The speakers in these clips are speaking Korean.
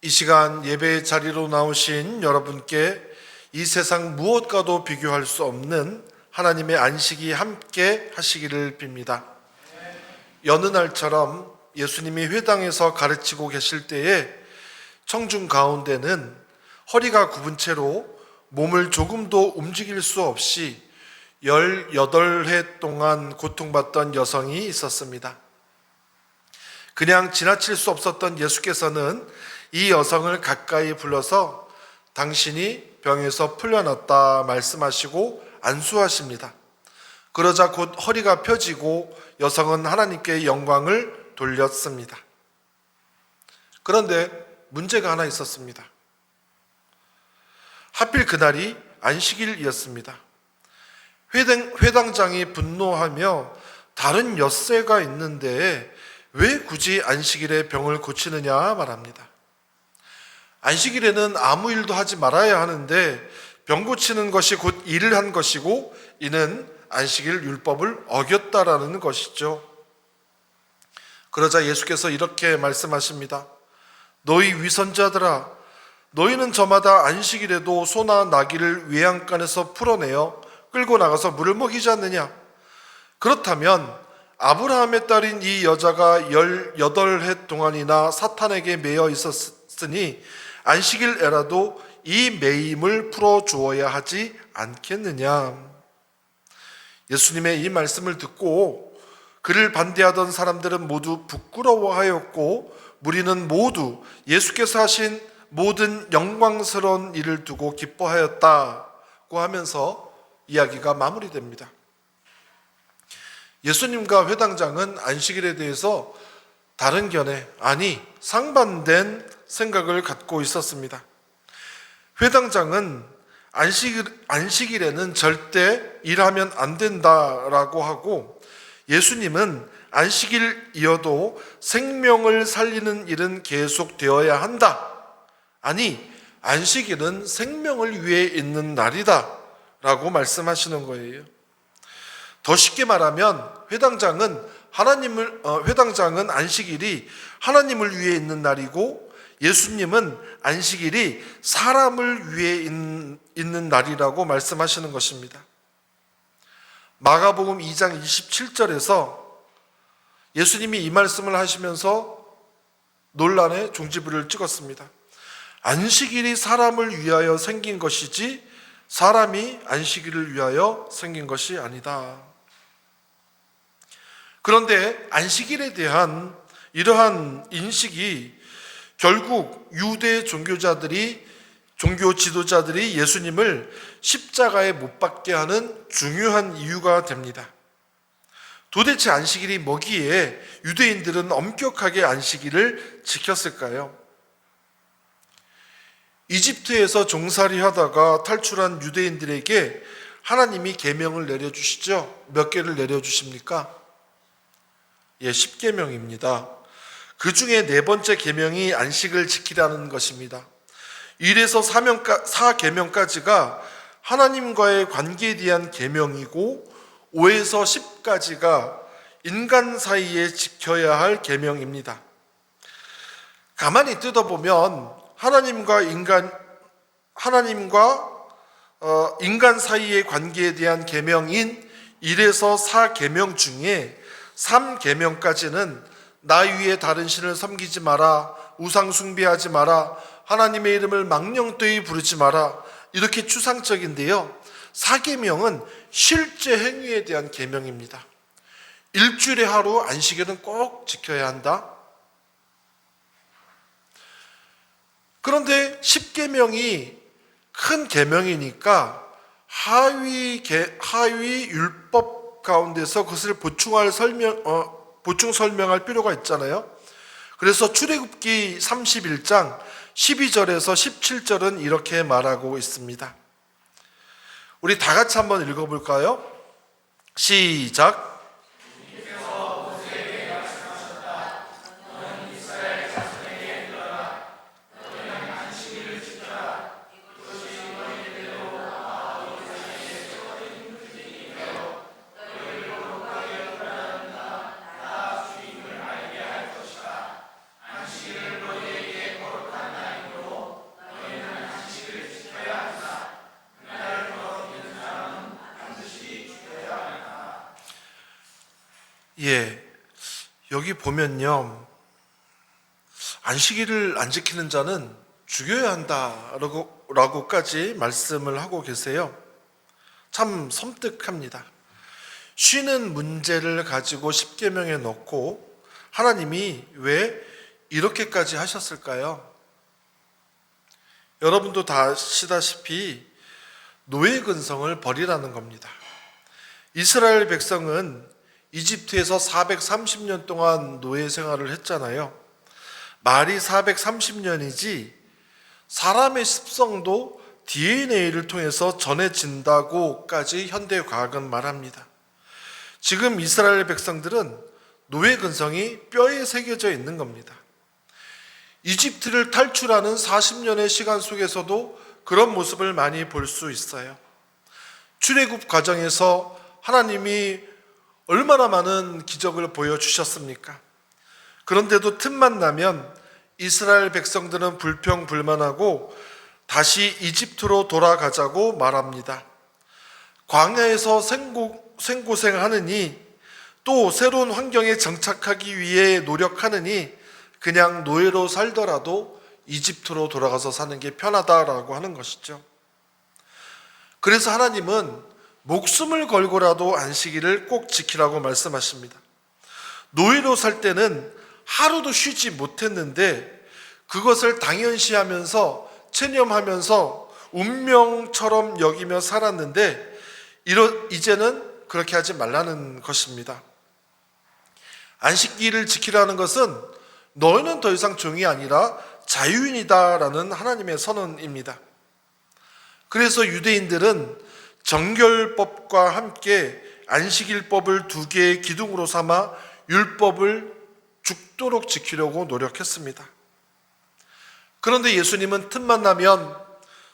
이 시간 예배 자리로 나오신 여러분께 이 세상 무엇과도 비교할 수 없는 하나님의 안식이 함께 하시기를 빕니다. 여느 날처럼 예수님이 회당에서 가르치고 계실 때에 청중 가운데는 허리가 굽은 채로 몸을 조금도 움직일 수 없이 18해 동안 고통받던 여성이 있었습니다. 그냥 지나칠 수 없었던 예수께서는 이 여성을 가까이 불러서 당신이 병에서 풀려났다 말씀하시고 안수하십니다. 그러자 곧 허리가 펴지고 여성은 하나님께 영광을 돌렸습니다. 그런데 문제가 하나 있었습니다. 하필 그날이 안식일이었습니다. 회당장이 분노하며 다른 엿새가 있는데 왜 굳이 안식일에 병을 고치느냐 말합니다. 안식일에는 아무 일도 하지 말아야 하는데 병 고치는 것이 곧 일을 한 것이고 이는 안식일 율법을 어겼다라는 것이죠. 그러자 예수께서 이렇게 말씀하십니다. 너희 위선자들아, 너희는 저마다 안식일에도 소나 나귀를 외양간에서 풀어내어 끌고 나가서 물을 먹이지 않느냐? 그렇다면 아브라함의 딸인 이 여자가 18해 동안이나 사탄에게 매여 있었으니 안식일에라도 이 매임을 풀어주어야 하지 않겠느냐? 예수님의 이 말씀을 듣고 그를 반대하던 사람들은 모두 부끄러워하였고 무리는 모두 예수께서 하신 모든 영광스러운 일을 두고 기뻐하였다고 하면서 이야기가 마무리됩니다. 예수님과 회당장은 안식일에 대해서 다른 견해, 아니 상반된 생각을 갖고 있었습니다. 회당장은 안식일에는 절대 일하면 안 된다라고 하고 예수님은 안식일이어도 생명을 살리는 일은 계속되어야 한다. 아니, 안식일은 생명을 위해 있는 날이다 라고 말씀하시는 거예요. 더 쉽게 말하면 회당장은 안식일이 하나님을 위해 있는 날이고 예수님은 안식일이 사람을 위해 있는 날이라고 말씀하시는 것입니다. 마가복음 2장 27절에서 예수님이 이 말씀을 하시면서 논란의 종지부를 찍었습니다. 안식일이 사람을 위하여 생긴 것이지 사람이 안식일을 위하여 생긴 것이 아니다. 그런데 안식일에 대한 이러한 인식이 결국 유대 종교 지도자들이 예수님을 십자가에 못 박게 하는 중요한 이유가 됩니다. 도대체 안식일이 뭐기에 유대인들은 엄격하게 안식일을 지켰을까요? 이집트에서 종살이 하다가 탈출한 유대인들에게 하나님이 계명을 내려주시죠. 몇 개를 내려주십니까? 10계명입니다. 그 중에 4번째 계명이 안식을 지키라는 것입니다. 1에서 4계명까지가 하나님과의 관계에 대한 계명이고 5에서 10까지가 인간 사이에 지켜야 할 계명입니다. 가만히 뜯어보면 하나님과 인간 사이의 관계에 대한 계명인 1에서 4계명 중에 3계명까지는 나 위에 다른 신을 섬기지 마라, 우상 숭배하지 마라, 하나님의 이름을 망령되이 부르지 마라, 이렇게 추상적인데요. 4계명은 실제 행위에 대한 계명입니다. 일주일에 하루 안식일은 꼭 지켜야 한다. 그런데 10계명이 큰 계명이니까 하위 율법 가운데서 그것을 보충 설명할 필요가 있잖아요. 그래서 출애굽기 31장 12절에서 17절은 이렇게 말하고 있습니다. 우리 다 같이 한번 읽어볼까요? 시작. 여기 보면요, 안식일을 안 지키는 자는 죽여야 한다라고까지 말씀을 하고 계세요. 참 섬뜩합니다. 쉬는 문제를 가지고 십계명에 넣고 하나님이 왜 이렇게까지 하셨을까요? 여러분도 다 아시다시피 노예 근성을 버리라는 겁니다. 이스라엘 백성은 이집트에서 430년 동안 노예 생활을 했잖아요. 말이 430년이지 사람의 습성도 DNA를 통해서 전해진다고까지 현대과학은 말합니다. 지금 이스라엘 백성들은 노예 근성이 뼈에 새겨져 있는 겁니다. 이집트를 탈출하는 40년의 시간 속에서도 그런 모습을 많이 볼 수 있어요. 출애굽 과정에서 하나님이 얼마나 많은 기적을 보여주셨습니까? 그런데도 틈만 나면 이스라엘 백성들은 불평불만하고 다시 이집트로 돌아가자고 말합니다. 광야에서 생고생하느니 또 새로운 환경에 정착하기 위해 노력하느니 그냥 노예로 살더라도 이집트로 돌아가서 사는 게 편하다라고 하는 것이죠. 그래서 하나님은 목숨을 걸고라도 안식일을 꼭 지키라고 말씀하십니다. 노예로 살 때는 하루도 쉬지 못했는데 그것을 당연시하면서 체념하면서 운명처럼 여기며 살았는데 이제는 그렇게 하지 말라는 것입니다. 안식일을 지키라는 것은 너희는 더 이상 종이 아니라 자유인이다라는 하나님의 선언입니다. 그래서 유대인들은 정결법과 함께 안식일법을 두 개의 기둥으로 삼아 율법을 죽도록 지키려고 노력했습니다. 그런데 예수님은 틈만 나면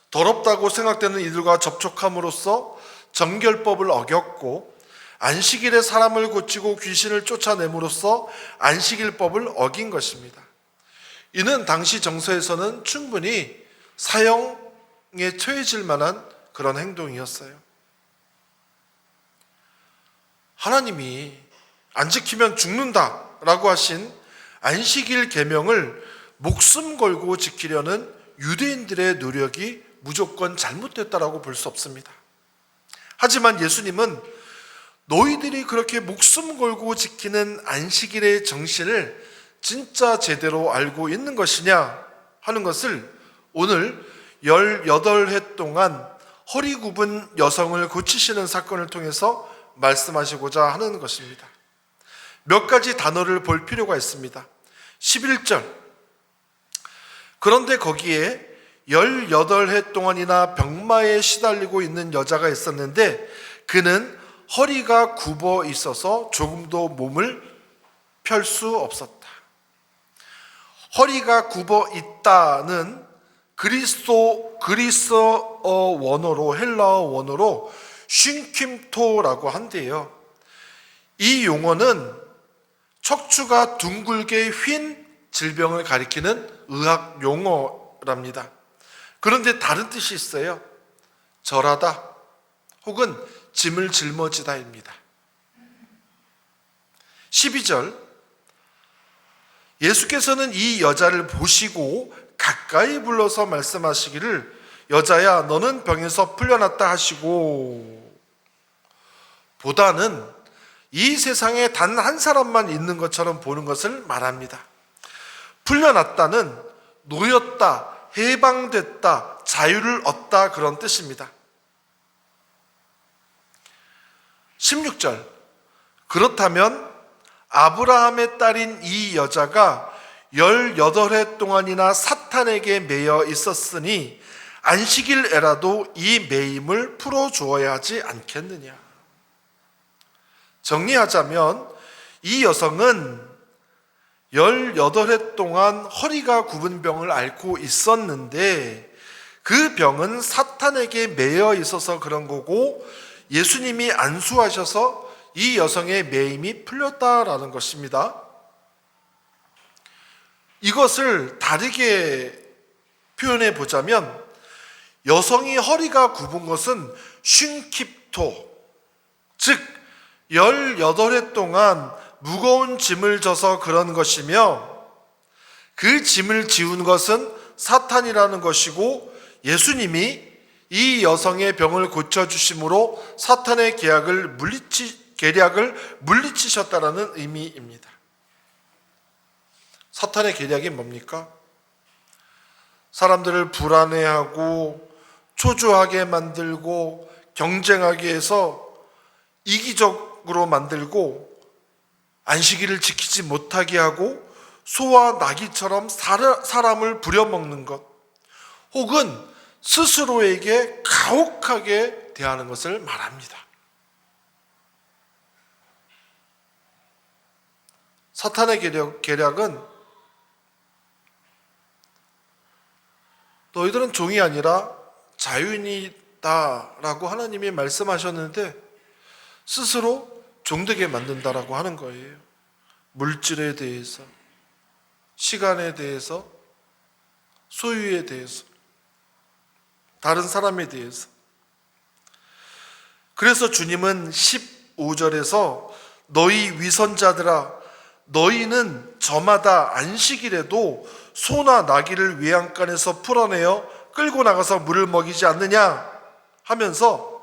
더럽다고 생각되는 이들과 접촉함으로써 정결법을 어겼고 안식일에 사람을 고치고 귀신을 쫓아냄으로써 안식일법을 어긴 것입니다. 이는 당시 정서에서는 충분히 사형에 처해질 만한 그런 행동이었어요. 하나님이 안 지키면 죽는다라고 하신 안식일 계명을 목숨 걸고 지키려는 유대인들의 노력이 무조건 잘못됐다라고 볼 수 없습니다. 하지만 예수님은 너희들이 그렇게 목숨 걸고 지키는 안식일의 정신을 진짜 제대로 알고 있는 것이냐 하는 것을 오늘 18해 동안 허리 굽은 여성을 고치시는 사건을 통해서 말씀하시고자 하는 것입니다. 몇 가지 단어를 볼 필요가 있습니다. 11절, 그런데 거기에 18해 동안이나 병마에 시달리고 있는 여자가 있었는데 그는 허리가 굽어 있어서 조금도 몸을 펼 수 없었다. 허리가 굽어 있다는 그리스어 원어로, 헬라어 원어로 쉰킴토라고 한대요. 이 용어는 척추가 둥글게 휜 질병을 가리키는 의학 용어랍니다. 그런데 다른 뜻이 있어요. 절하다 혹은 짐을 짊어지다입니다. 12절, 예수께서는 이 여자를 보시고 가까이 불러서 말씀하시기를 여자야 너는 병에서 풀려났다 하시고, 보다는 이 세상에 단 한 사람만 있는 것처럼 보는 것을 말합니다. 풀려났다는 놓였다, 해방됐다, 자유를 얻다 그런 뜻입니다. 16절, 그렇다면 아브라함의 딸인 이 여자가 18해 동안이나 사탄에게 매여 있었으니 안식일에라도 이 매임을 풀어주어야 하지 않겠느냐. 정리하자면 이 여성은 18해 동안 허리가 굽은 병을 앓고 있었는데 그 병은 사탄에게 매여 있어서 그런 거고 예수님이 안수하셔서 이 여성의 매임이 풀렸다라는 것입니다. 이것을 다르게 표현해 보자면 여성이 허리가 굽은 것은 쉰킵토, 즉 18해 동안 무거운 짐을 져서 그런 것이며 그 짐을 지운 것은 사탄이라는 것이고 예수님이 이 여성의 병을 고쳐주심으로 사탄의 계략을 물리치셨다라는 의미입니다. 사탄의 계략이 뭡니까? 사람들을 불안해하고 초조하게 만들고 경쟁하게 해서 이기적으로 만들고 안식일을 지키지 못하게 하고 소와 나귀처럼 사람을 부려먹는 것, 혹은 스스로에게 가혹하게 대하는 것을 말합니다. 사탄의 계략은 너희들은 종이 아니라 자유인이다라고 하나님이 말씀하셨는데 스스로 종되게 만든다라고 하는 거예요. 물질에 대해서, 시간에 대해서, 소유에 대해서, 다른 사람에 대해서. 그래서 주님은 15절에서 너희 위선자들아, 너희는 저마다 안식일에도 소나 나귀를 외양간에서 풀어내어 끌고 나가서 물을 먹이지 않느냐 하면서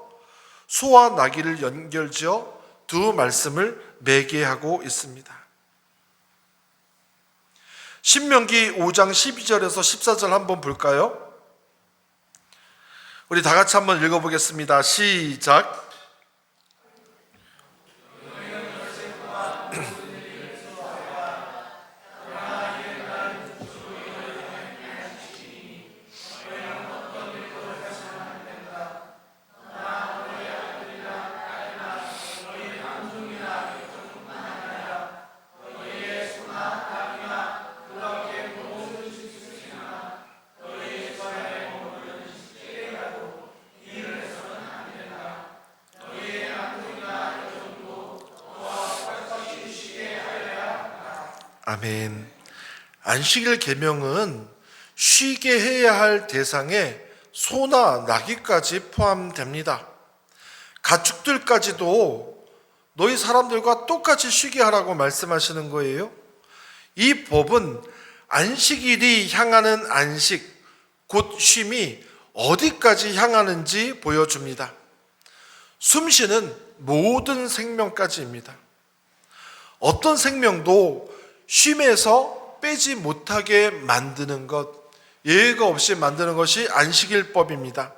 소와 나귀를 연결지어 두 말씀을 매개하고 있습니다. 신명기 5장 12절에서 14절 한번 볼까요? 우리 다 같이 한번 읽어보겠습니다. 시작. 아멘. 안식일 계명은 쉬게 해야 할 대상에 소나 나귀까지 포함됩니다. 가축들까지도 너희 사람들과 똑같이 쉬게 하라고 말씀하시는 거예요. 이 법은 안식일이 향하는 안식, 곧 쉼이 어디까지 향하는지 보여줍니다. 숨쉬는 모든 생명까지입니다. 어떤 생명도 쉼에서 빼지 못하게 만드는 것, 예외가 없이 만드는 것이 안식일법입니다.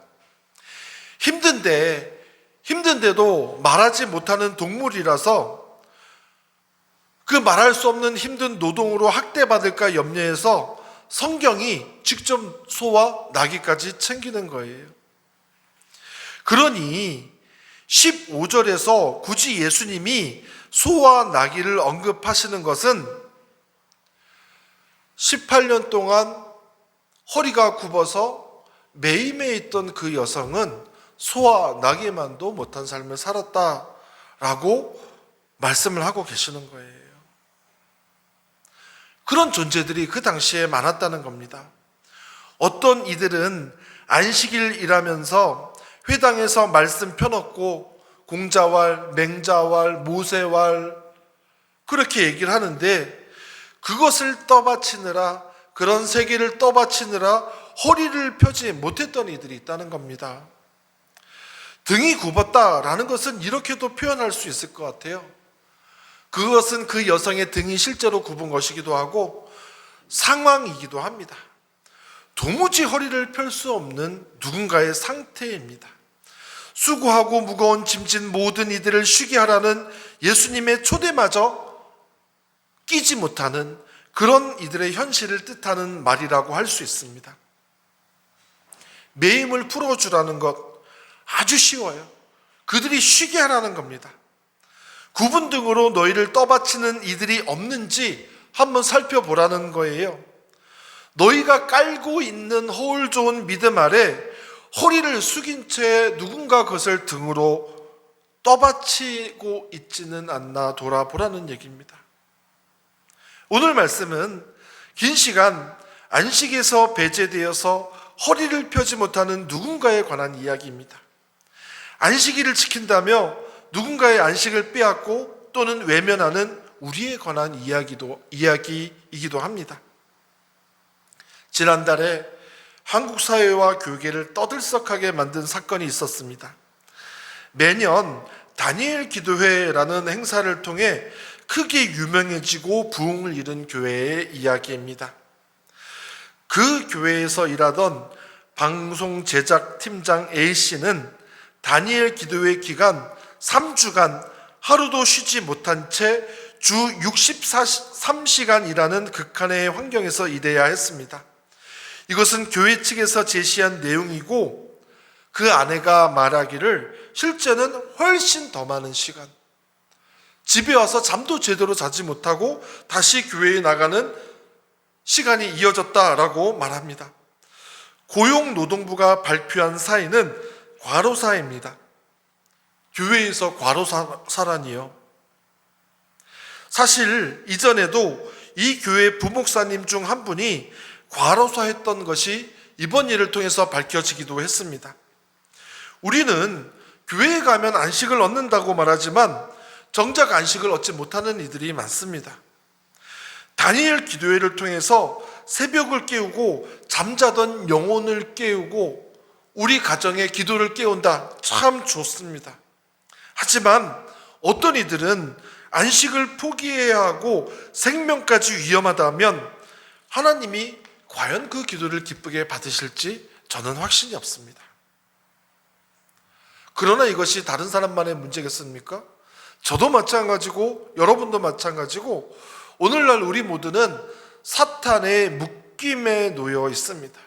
힘든데도 말하지 못하는 동물이라서 그 말할 수 없는 힘든 노동으로 학대받을까 염려해서 성경이 직접 소와 나귀까지 챙기는 거예요. 그러니 15절에서 굳이 예수님이 소와 나귀를 언급하시는 것은 18년 동안 허리가 굽어서 매임에 있던 그 여성은 소와 나귀만도 못한 삶을 살았다라고 말씀을 하고 계시는 거예요. 그런 존재들이 그 당시에 많았다는 겁니다. 어떤 이들은 안식일이라면서 회당에서 말씀 펴놓고 공자왈, 맹자왈, 모세왈 그렇게 얘기를 하는데 그것을 떠받치느라, 그런 세계를 떠받치느라 허리를 펴지 못했던 이들이 있다는 겁니다. 등이 굽었다라는 것은 이렇게도 표현할 수 있을 것 같아요. 그것은 그 여성의 등이 실제로 굽은 것이기도 하고 상황이기도 합니다. 도무지 허리를 펼 수 없는 누군가의 상태입니다. 수고하고 무거운 짐진 모든 이들을 쉬게 하라는 예수님의 초대마저 끼지 못하는 그런 이들의 현실을 뜻하는 말이라고 할 수 있습니다. 매임을 풀어주라는 것 아주 쉬워요. 그들이 쉬게 하라는 겁니다. 굽은 등으로 너희를 떠받치는 이들이 없는지 한번 살펴보라는 거예요. 너희가 깔고 있는 허울 좋은 믿음 아래 허리를 숙인 채 누군가 그것을 등으로 떠받치고 있지는 않나 돌아보라는 얘기입니다. 오늘 말씀은 긴 시간 안식에서 배제되어서 허리를 펴지 못하는 누군가에 관한 이야기입니다. 안식일을 지킨다며 누군가의 안식을 빼앗고 또는 외면하는 우리에 관한 이야기이기도 합니다. 지난달에 한국 사회와 교계를 떠들썩하게 만든 사건이 있었습니다. 매년 다니엘 기도회라는 행사를 통해 크게 유명해지고 부흥을 이룬 교회의 이야기입니다. 그 교회에서 일하던 방송 제작 팀장 A씨는 다니엘 기도회 기간 3주간 하루도 쉬지 못한 채 주 63시간 일하는 극한의 환경에서 일해야 했습니다. 이것은 교회 측에서 제시한 내용이고 그 아내가 말하기를 실제는 훨씬 더 많은 시간, 집에 와서 잠도 제대로 자지 못하고 다시 교회에 나가는 시간이 이어졌다라고 말합니다. 고용노동부가 발표한 사인은 과로사입니다. 교회에서 과로사라니요. 사실 이전에도 이 교회 부목사님 중 한 분이 과로사했던 것이 이번 일을 통해서 밝혀지기도 했습니다. 우리는 교회에 가면 안식을 얻는다고 말하지만 정작 안식을 얻지 못하는 이들이 많습니다. 다니엘 기도회를 통해서 새벽을 깨우고 잠자던 영혼을 깨우고 우리 가정의 기도를 깨운다. 참 좋습니다. 하지만 어떤 이들은 안식을 포기해야 하고 생명까지 위험하다면 하나님이 과연 그 기도를 기쁘게 받으실지 저는 확신이 없습니다. 그러나 이것이 다른 사람만의 문제겠습니까? 저도 마찬가지고 여러분도 마찬가지고 오늘날 우리 모두는 사탄의 묶임에 놓여 있습니다.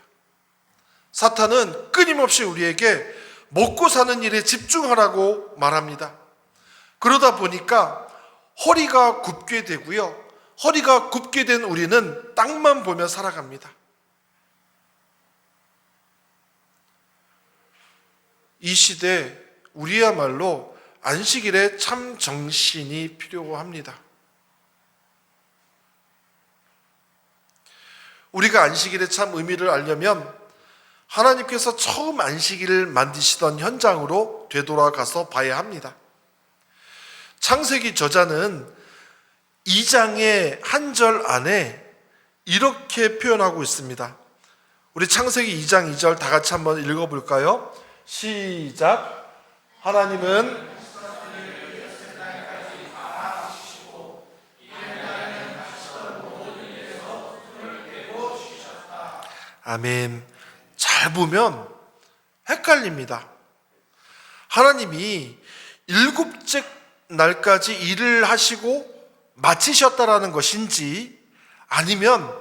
사탄은 끊임없이 우리에게 먹고 사는 일에 집중하라고 말합니다. 그러다 보니까 허리가 굽게 되고요. 허리가 굽게 된 우리는 땅만 보며 살아갑니다. 이 시대 우리야말로 안식일에 참 정신이 필요합니다. 우리가 안식일의 참 의미를 알려면 하나님께서 처음 안식일을 만드시던 현장으로 되돌아가서 봐야 합니다. 창세기 저자는 2장의 한 절 안에 이렇게 표현하고 있습니다. 우리 창세기 2장 2절 다 같이 한번 읽어볼까요? 시작. 하나님은 아멘. 잘 보면 헷갈립니다. 하나님이 일곱째 날까지 일을 하시고 마치셨다라는 것인지 아니면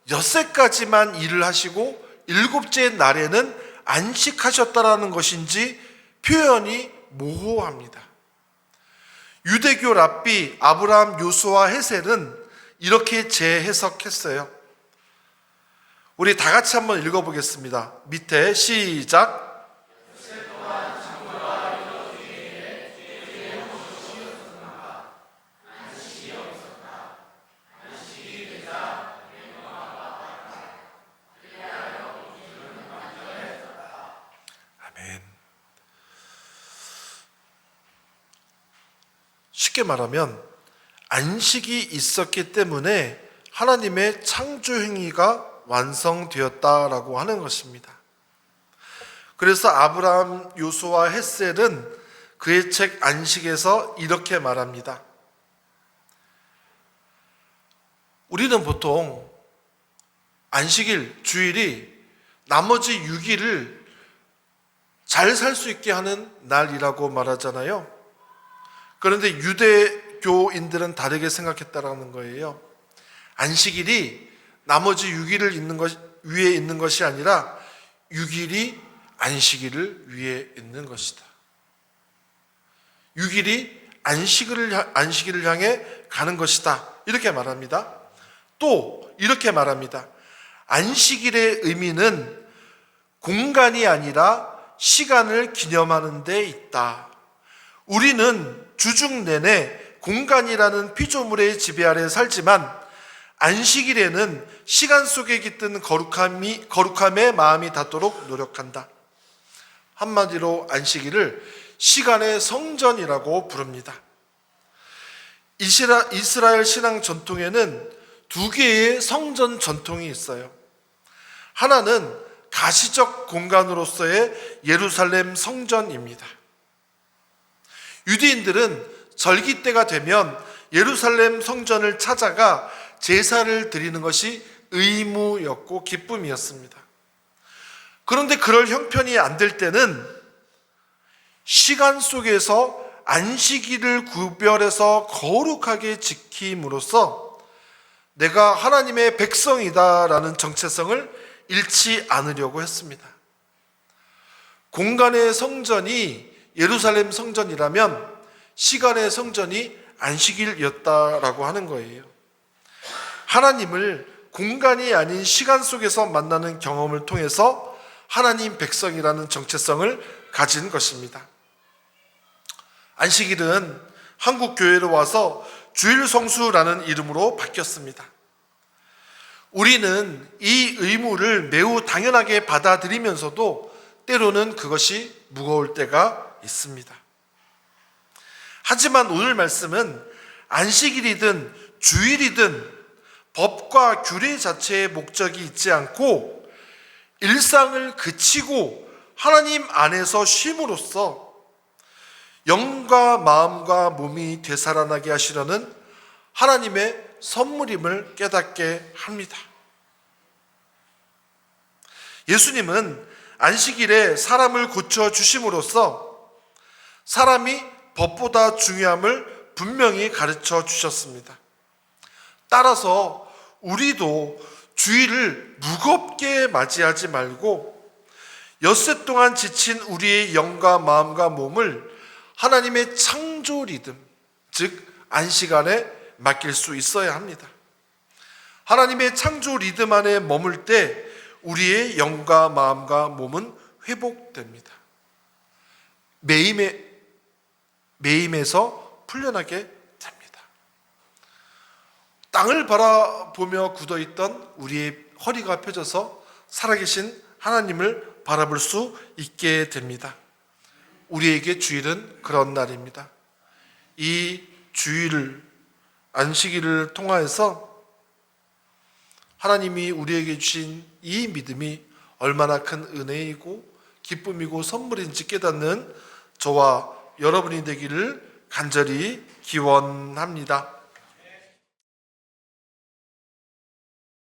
엿새까지만 일을 하시고 일곱째 날에는 안식하셨다라는 것인지 표현이 모호합니다. 유대교 랍비 아브라함 요수아 헤셀은 이렇게 재해석했어요. 우리 다 같이 한번 읽어보겠습니다. 밑에 시작. 쉽게 말하면 안식이 있었기 때문에 하나님의 창조 행위가 완성되었다라고 하는 것입니다. 그래서 아브라함 요수아 헤셀은 그의 책 안식에서 이렇게 말합니다. 우리는 보통 안식일, 주일이 나머지 6일을 잘 살 수 있게 하는 날이라고 말하잖아요. 그런데 유대교인들은 다르게 생각했다라는 거예요. 안식일이 나머지 6일을 위에 있는 것이 아니라 6일이 안식일을 위에 있는 것이다. 6일이 안식일을 향해 가는 것이다. 이렇게 말합니다. 또 이렇게 말합니다. 안식일의 의미는 공간이 아니라 시간을 기념하는 데 있다. 우리는 주중 내내 공간이라는 피조물의 지배 아래 살지만 안식일에는 시간 속에 깃든 거룩함에 마음이 닿도록 노력한다. 한마디로 안식일을 시간의 성전이라고 부릅니다. 이스라엘 신앙 전통에는 두 개의 성전 전통이 있어요. 하나는 가시적 공간으로서의 예루살렘 성전입니다. 유대인들은 절기 때가 되면 예루살렘 성전을 찾아가 제사를 드리는 것이 의무였고 기쁨이었습니다. 그런데 그럴 형편이 안 될 때는 시간 속에서 안식일을 구별해서 거룩하게 지킴으로써 내가 하나님의 백성이다라는 정체성을 잃지 않으려고 했습니다. 공간의 성전이 예루살렘 성전이라면 시간의 성전이 안식일이었다라고 하는 거예요. 하나님을 공간이 아닌 시간 속에서 만나는 경험을 통해서 하나님 백성이라는 정체성을 가진 것입니다. 안식일은 한국 교회로 와서 주일성수라는 이름으로 바뀌었습니다. 우리는 이 의무를 매우 당연하게 받아들이면서도 때로는 그것이 무거울 때가 있습니다. 하지만 오늘 말씀은 안식일이든 주일이든 법과 규례 자체의 목적이 있지 않고 일상을 그치고 하나님 안에서 쉼으로써 영과 마음과 몸이 되살아나게 하시려는 하나님의 선물임을 깨닫게 합니다. 예수님은 안식일에 사람을 고쳐주심으로써 사람이 법보다 중요함을 분명히 가르쳐 주셨습니다. 따라서 우리도 주일을 무겁게 맞이하지 말고 엿새 동안 지친 우리의 영과 마음과 몸을 하나님의 창조 리듬, 즉 안식 안에 맡길 수 있어야 합니다. 하나님의 창조 리듬 안에 머물 때 우리의 영과 마음과 몸은 회복됩니다. 매임에서 풀려나게 됩니다. 땅을 바라보며 굳어있던 우리의 허리가 펴져서 살아계신 하나님을 바라볼 수 있게 됩니다. 우리에게 주일은 그런 날입니다. 이 주일을, 안식일을 통하여서 하나님이 우리에게 주신 이 믿음이 얼마나 큰 은혜이고 기쁨이고 선물인지 깨닫는 저와 여러분이 되기를 간절히 기원합니다.